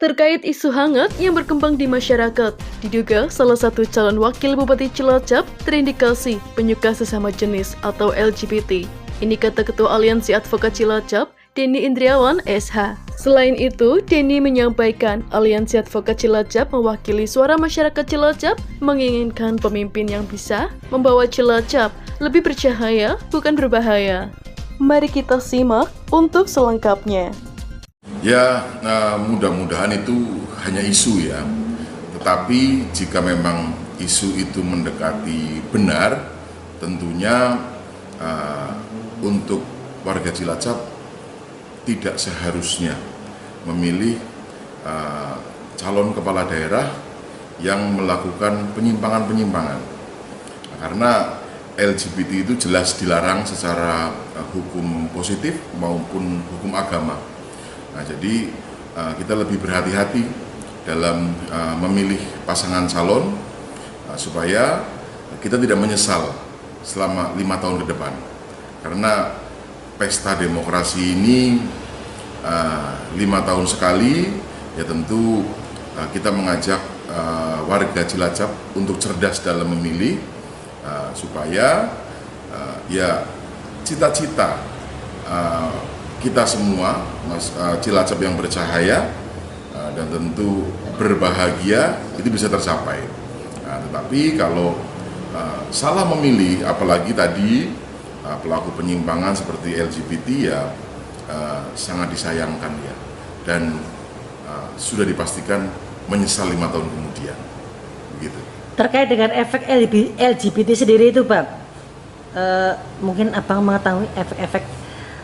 Terkait isu hangat yang berkembang di masyarakat, diduga salah satu calon wakil Bupati Cilacap terindikasi penyuka sesama jenis atau LGBT. Ini kata Ketua Aliansi Advokat Cilacap, Denny Indriawan, SH. Selain itu, Denny menyampaikan Aliansi Advokat Cilacap mewakili suara masyarakat Cilacap menginginkan pemimpin yang bisa membawa Cilacap lebih bercahaya, bukan berbahaya. Mari kita simak untuk selengkapnya. Ya, mudah-mudahan itu hanya isu ya. Tetapi jika memang isu itu mendekati benar, tentunya untuk warga Cilacap tidak seharusnya memilih calon kepala daerah yang melakukan penyimpangan-penyimpangan. Karena LGBT itu jelas dilarang secara hukum positif maupun hukum agama. Nah, jadi kita lebih berhati-hati dalam memilih pasangan calon supaya kita tidak menyesal selama 5 tahun ke depan. Karena pesta demokrasi ini 5 tahun sekali, ya tentu kita mengajak warga Cilacap untuk cerdas dalam memilih supaya ya cita-cita kita semua, Cilacap yang bercahaya dan tentu berbahagia itu bisa tercapai. Nah, tetapi kalau salah memilih, apalagi tadi pelaku penyimpangan seperti LGBT ya sangat disayangkan ya, dan sudah dipastikan menyesal 5 tahun kemudian. Begitu. Terkait dengan efek LGBT sendiri itu, Bang, mungkin Abang mengetahui efek-efek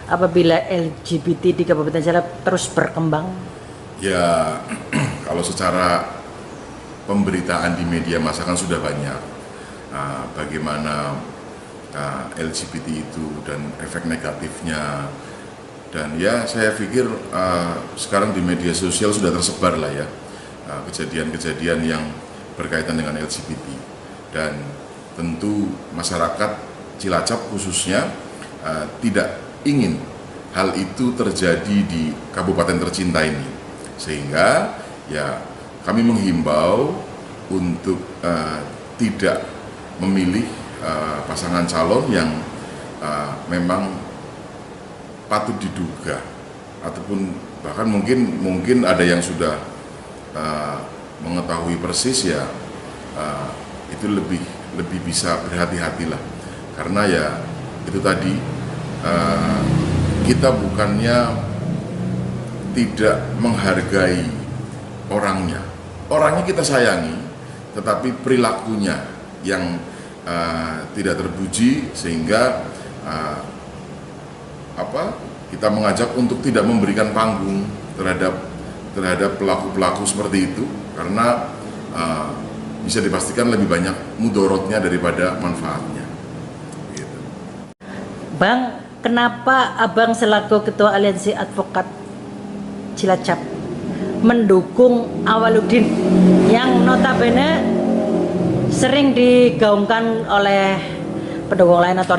apabila LGBT di Kabupaten Cilacap terus berkembang? Ya, kalau secara pemberitaan di media massa kan sudah banyak bagaimana LGBT itu dan efek negatifnya. Dan ya saya pikir sekarang di media sosial sudah tersebar lah ya kejadian-kejadian yang berkaitan dengan LGBT. Dan tentu masyarakat Cilacap khususnya tidak ingin hal itu terjadi di kabupaten tercinta ini, sehingga ya kami menghimbau untuk tidak memilih pasangan calon yang memang patut diduga ataupun bahkan mungkin ada yang sudah mengetahui persis ya, itu lebih bisa berhati-hatilah, karena ya itu tadi kita bukannya tidak menghargai orangnya kita sayangi, tetapi perilakunya yang tidak terpuji, sehingga kita mengajak untuk tidak memberikan panggung terhadap pelaku-pelaku seperti itu, karena bisa dipastikan lebih banyak mudorotnya daripada manfaatnya. Gitu. Bang, kenapa Abang selaku Ketua Aliansi Advokat Cilacap mendukung Awaludin yang notabene sering digaungkan oleh pendukung lain atau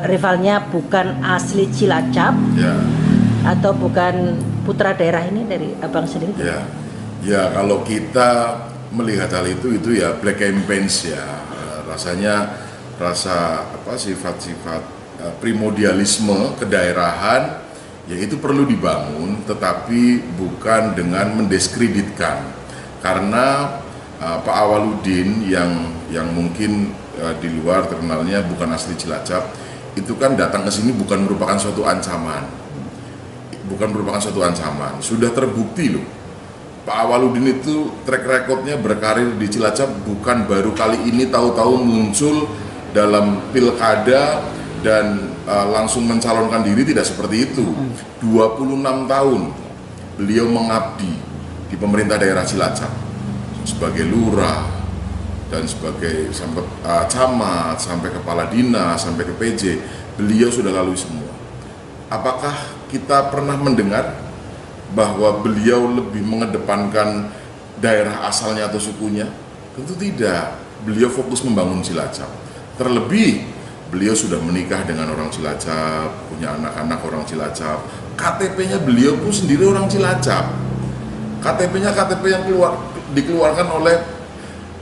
rivalnya bukan asli Cilacap ya, atau bukan putra daerah ini dari Abang sendiri? Ya kalau kita melihat hal itu ya black campaigns ya, sifat-sifat primordialisme kedaerahan ya itu perlu dibangun, tetapi bukan dengan mendiskreditkan. Karena Pak Awaludin yang mungkin di luar terkenalnya bukan asli Cilacap, itu kan datang ke sini bukan merupakan suatu ancaman, sudah terbukti loh. Pak Awaludin itu track recordnya berkarir di Cilacap bukan baru kali ini tahu-tahu muncul dalam pilkada dan langsung mencalonkan diri, tidak seperti itu. 26 tahun beliau mengabdi di pemerintah daerah Cilacap sebagai lurah dan sebagai sampai camat, sampai kepala dinas, sampai ke PJ, beliau sudah lalui semua. Apakah kita pernah mendengar bahwa beliau lebih mengedepankan daerah asalnya atau sukunya? Tentu tidak. Beliau fokus membangun Cilacap. Terlebih beliau sudah menikah dengan orang Cilacap, punya anak-anak orang Cilacap. KTP-nya beliau pun sendiri orang Cilacap. KTP-nya KTP yang dikeluarkan oleh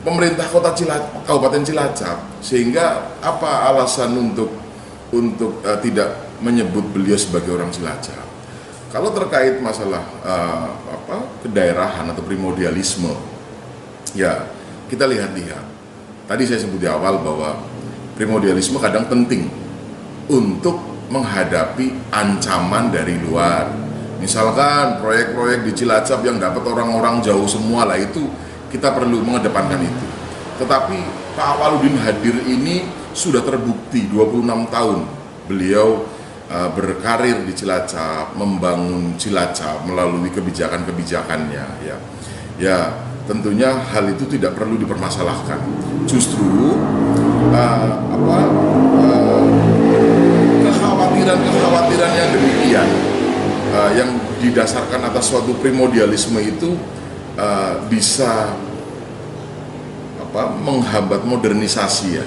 pemerintah kota Cilacap, Kabupaten Cilacap, sehingga apa alasan untuk tidak menyebut beliau sebagai orang Cilacap? Kalau terkait masalah kedaerahan atau primordialisme, ya kita lihat-lihat. Tadi saya sebut di awal bahwa primordialisme kadang penting untuk menghadapi ancaman dari luar. Misalkan proyek-proyek di Cilacap yang dapat orang-orang jauh semua lah, itu kita perlu mengedepankan itu. Tetapi Pak Awaludin Hadir ini sudah terbukti 26 tahun beliau berkarir di Cilacap, membangun Cilacap melalui kebijakan-kebijakannya, ya tentunya hal itu tidak perlu dipermasalahkan. Justru kekhawatiran yang demikian yang didasarkan atas suatu primordialisme itu bisa menghambat modernisasi, ya,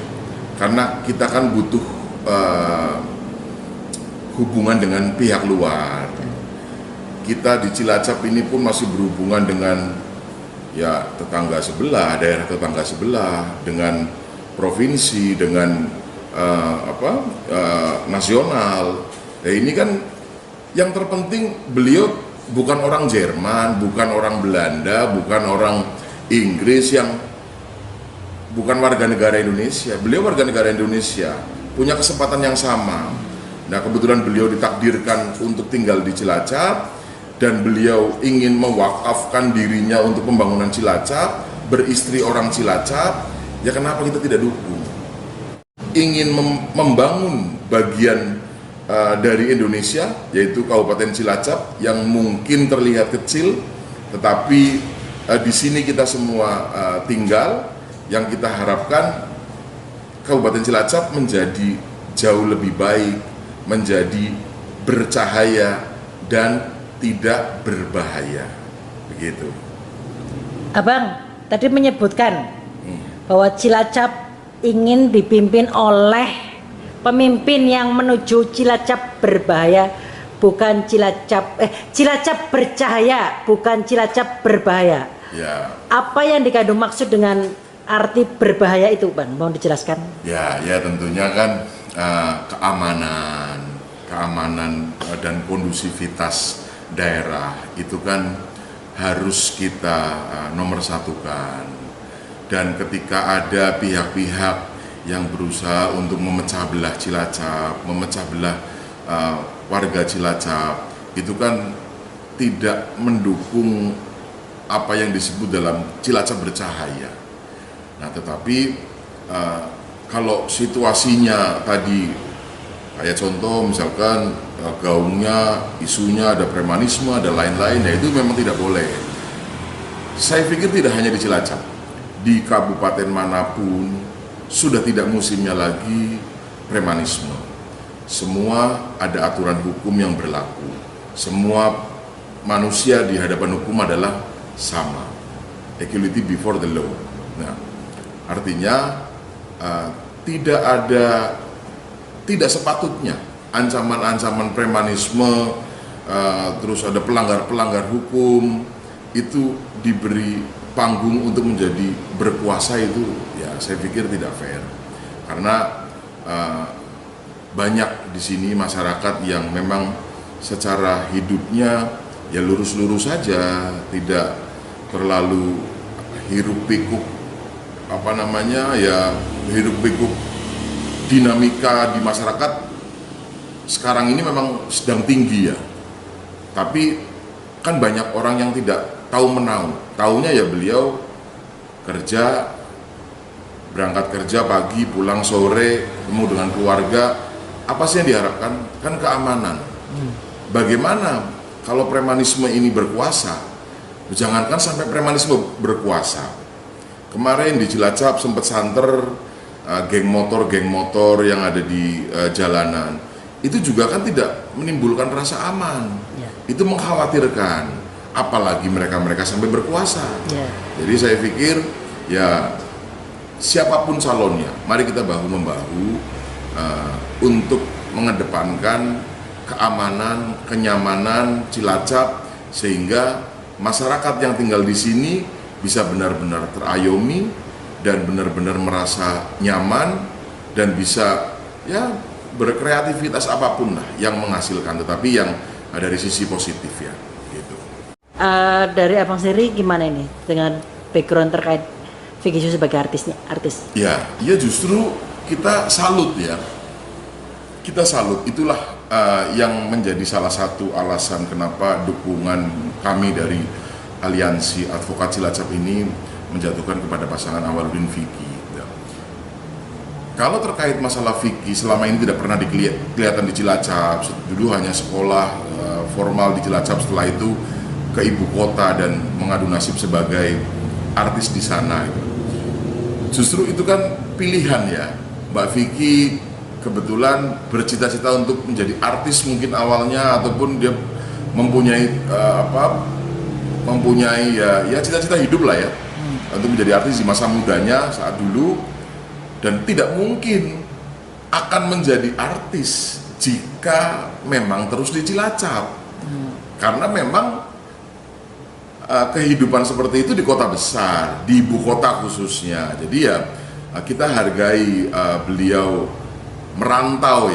karena kita kan butuh hubungan dengan pihak luar. Kita di Cilacap ini pun masih berhubungan dengan ya tetangga sebelah, daerah tetangga sebelah, dengan provinsi, dengan nasional. Nah, ini kan yang terpenting beliau bukan orang Jerman, bukan orang Belanda, bukan orang Inggris, yang bukan warga negara Indonesia. Beliau warga negara Indonesia, punya kesempatan yang sama. Nah, kebetulan beliau ditakdirkan untuk tinggal di Cilacap, dan beliau ingin mewakafkan dirinya untuk pembangunan Cilacap, beristri orang Cilacap, ya kenapa kita tidak dukung? Ingin membangun bagian dari Indonesia, yaitu Kabupaten Cilacap yang mungkin terlihat kecil, tetapi di sini kita semua tinggal. Yang kita harapkan Kabupaten Cilacap menjadi jauh lebih baik, menjadi bercahaya dan tidak berbahaya, begitu. Abang tadi menyebutkan bahwa Cilacap ingin dipimpin oleh pemimpin yang menuju Cilacap berbahaya, bukan Cilacap bercahaya, bukan Cilacap berbahaya. Ya. Apa yang dikandung maksud dengan arti berbahaya itu, Bang? Mau dijelaskan? Ya tentunya kan keamanan dan kondusivitas daerah itu kan harus kita nomor satukan. Dan ketika ada pihak-pihak yang berusaha untuk memecah belah Cilacap, memecah belah warga Cilacap, itu kan tidak mendukung apa yang disebut dalam Cilacap bercahaya. Nah, tetapi kalau situasinya tadi kayak contoh misalkan gaungnya, isunya ada premanisme, ada lain-lain, ya itu memang tidak boleh. Saya pikir tidak hanya di Cilacap, di kabupaten manapun sudah tidak musimnya lagi premanisme. Semua ada aturan hukum yang berlaku. Semua manusia di hadapan hukum adalah sama. Equality before the law. Nah, artinya tidak sepatutnya ancaman-ancaman premanisme, terus ada pelanggar-pelanggar hukum itu diberi panggung untuk menjadi berkuasa. Itu ya saya pikir tidak fair, karena banyak di sini masyarakat yang memang secara hidupnya ya lurus-lurus saja, tidak terlalu hiruk pikuk hiruk pikuk dinamika di masyarakat sekarang ini memang sedang tinggi, ya. Tapi kan banyak orang yang tidak tahu menau. Taunya ya beliau kerja, berangkat kerja pagi, pulang sore, ketemu dengan keluarga. Apa sih yang diharapkan? Kan keamanan. Bagaimana kalau premanisme ini berkuasa? Jangankan sampai premanisme berkuasa. Kemarin di Cilacap sempat santer geng motor yang ada di jalanan. Itu juga kan tidak menimbulkan rasa aman. Ya. Itu mengkhawatirkan, apalagi mereka sampai berkuasa. Ya. Jadi saya pikir ya siapapun calonnya, mari kita bahu-membahu untuk mengedepankan keamanan, kenyamanan Cilacap, sehingga masyarakat yang tinggal di sini bisa benar-benar terayomi dan benar-benar merasa nyaman dan bisa ya berkreativitas apapun lah yang menghasilkan, tetapi yang dari sisi positif ya gitu. Dari abang sendiri gimana ini dengan background terkait Vicky Su sebagai artis? Ya justru kita salut ya. Kita salut, itulah yang menjadi salah satu alasan kenapa dukungan kami dari Aliansi Advokat Cilacap ini menjatuhkan kepada pasangan Awaludin Vicky. Ya. Kalau terkait masalah Vicky, selama ini tidak pernah kelihatan di Cilacap, dulu hanya sekolah formal di Cilacap, setelah itu ke ibu kota dan mengadu nasib sebagai artis di sana. Justru itu kan pilihan ya, Mbak Vicky kebetulan bercita-cita untuk menjadi artis mungkin awalnya, ataupun dia mempunyai ya cita-cita hidup lah ya, untuk menjadi artis di masa mudanya saat dulu, dan tidak mungkin akan menjadi artis jika memang terus di Cilacap, karena memang kehidupan seperti itu di kota besar, di ibu kota khususnya. Jadi ya kita hargai beliau merantau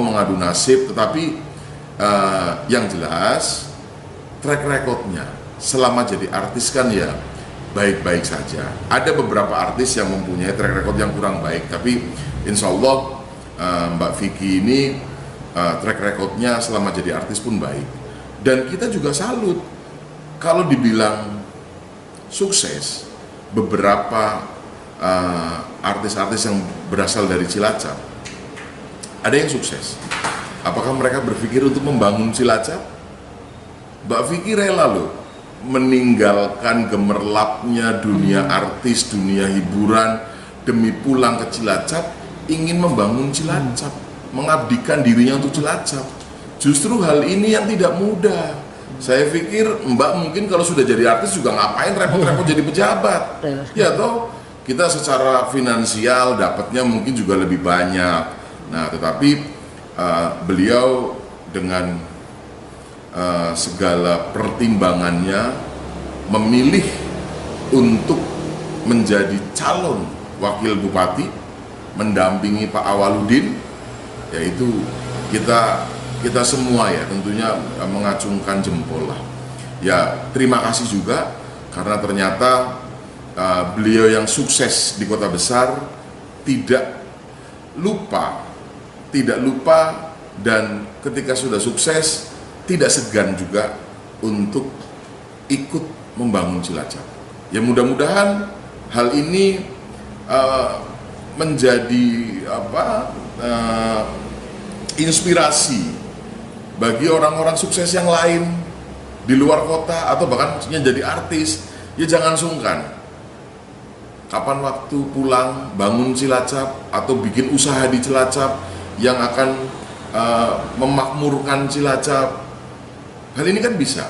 mengadu nasib, tetapi yang jelas track recordnya selama jadi artis kan ya baik-baik saja. Ada beberapa artis yang mempunyai track record yang kurang baik, tapi insya Allah Mbak Vicky ini track recordnya selama jadi artis pun baik. Dan kita juga salut kalau dibilang sukses, beberapa artis-artis yang berasal dari Cilacap ada yang sukses. Apakah mereka berpikir untuk membangun Cilacap? Mbak Vicky rela loh meninggalkan gemerlapnya dunia artis, dunia hiburan demi pulang ke Cilacap, ingin membangun Cilacap, mengabdikan dirinya untuk Cilacap. Justru hal ini yang tidak mudah. Saya pikir Mbak mungkin kalau sudah jadi artis juga ngapain repot-repot jadi pejabat. Ya toh, kita secara finansial dapatnya mungkin juga lebih banyak. Nah, tetapi beliau dengan segala pertimbangannya memilih untuk menjadi calon wakil bupati, mendampingi Pak Awaludin, yaitu kita semua ya tentunya mengacungkan jempol lah. Ya terima kasih juga karena ternyata beliau yang sukses di kota besar tidak lupa dan ketika sudah sukses tidak segan juga untuk ikut membangun Cilacap. Ya mudah-mudahan hal ini menjadi inspirasi bagi orang-orang sukses yang lain di luar kota atau bahkan yang jadi artis. Ya jangan sungkan, kapan waktu pulang bangun Cilacap atau bikin usaha di Cilacap yang akan memakmurkan Cilacap, hal ini kan bisa.